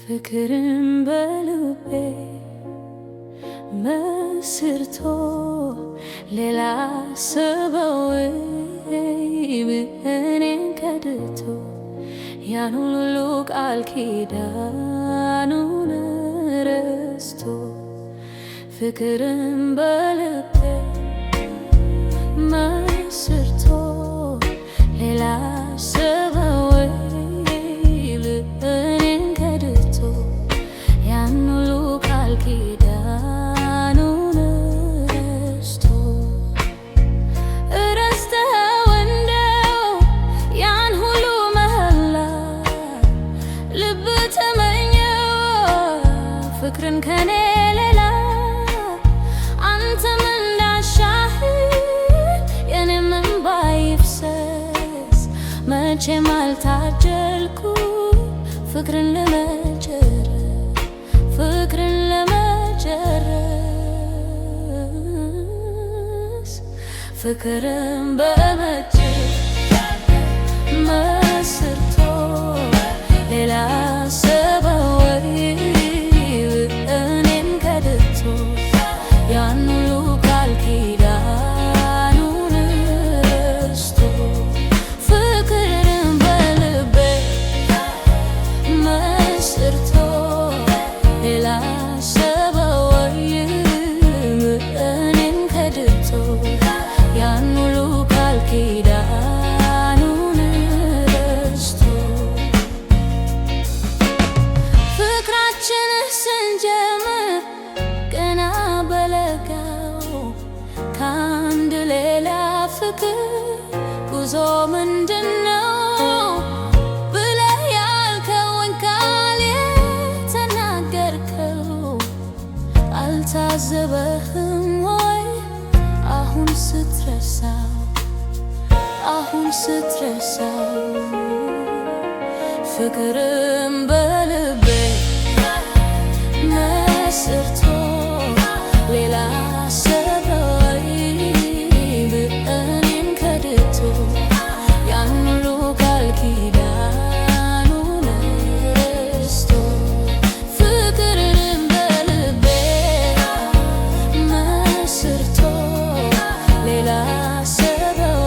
ፍቅርን በልቤ መስርቶ ሌላ ሰበው እኔን ከድቶ ያን ሁሉ ቃል ኪዳኑን ረስቶ ፍቅርን በልቤ መስርቶ ሌላ ሰበው እኔን ከድቶ ያን ሁሉ ቃል ኪዳኑን ረስቶ ረስተኸው እንደው ያን ሁሉ መሐላ ልብ ተመኘው ፍቅርን ከኔ ሌላ አንተም እንዳሻህ የኔም እንባ ይፍሰስ መቼም አልታደልኩ ፍቅርን ለመጨረስ ፍቅርን በመቼ መስርቶ ሌላ ሰበው እኔን ከድቶ ያን ሁሉ ቃል ኪዳኑን ረስቶ ፍቅርን በልቤ መስርቶ ሌላ ሰበው እኔን ከድቶ ያን ሁሉ ቃል ኪዳኑን ረስቶ ፍቅራችን ስንጀምር ገና በለጋው ከአንድ ሌላ ፍቅር ጉዞ ምንድነው ብለህ ያልከውን ቃል የተናገርከው አልታዘበህም ወይ አሁን ስትረሳው ፍቅርን በልቤ መስርቶ ሌላ ሰበው እኔን ከድቶ ያን ሁሉ ቃል ኪዳኑን ረስቶ ፍቅርን በልቤ መስርቶ ሌላ ሰበው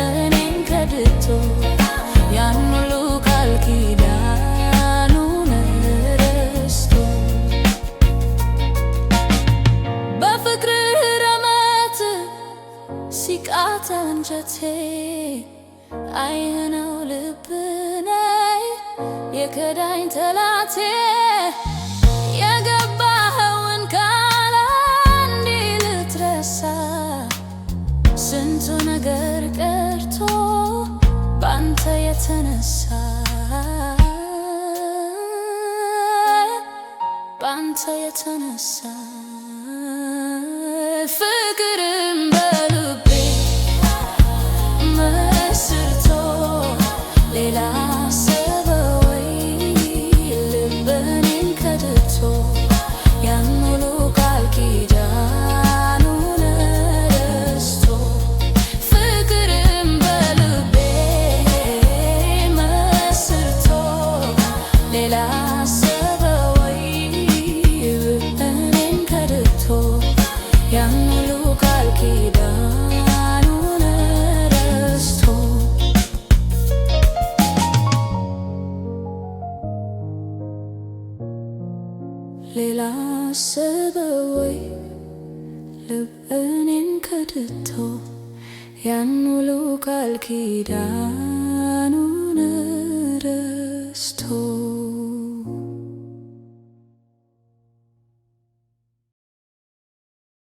እኔን ከድቶ ያን ሁሉ ቃል ኪዳኑን ረስቶ በፍቅርህ ረመት ሲቃታ አንጀቴ አይህ ነው ልብ ነይ የከዳኝ ጠላቴ የገባኸውን ቃል አንዴ ልትረሳ ስንቱ ነገር ቀርቶ ባንተ የተነሳ ፍቅርን በልቤ መስርቶ ሌላ ሰበው እኔን ከድቶ ያን ሁሉ ቃል ኪዳኑን ረስቶ ፍቅርን በልቤ መስርቶ ሌላ ሰበው እኔን ከድቶ ያን ሁሉ ቃል ኪዳኑን ረስቶ ሌላ ሰበው ልብ እኔን ከድቶ ያን ሁሉ ቃል ኪዳኑን ረስቶ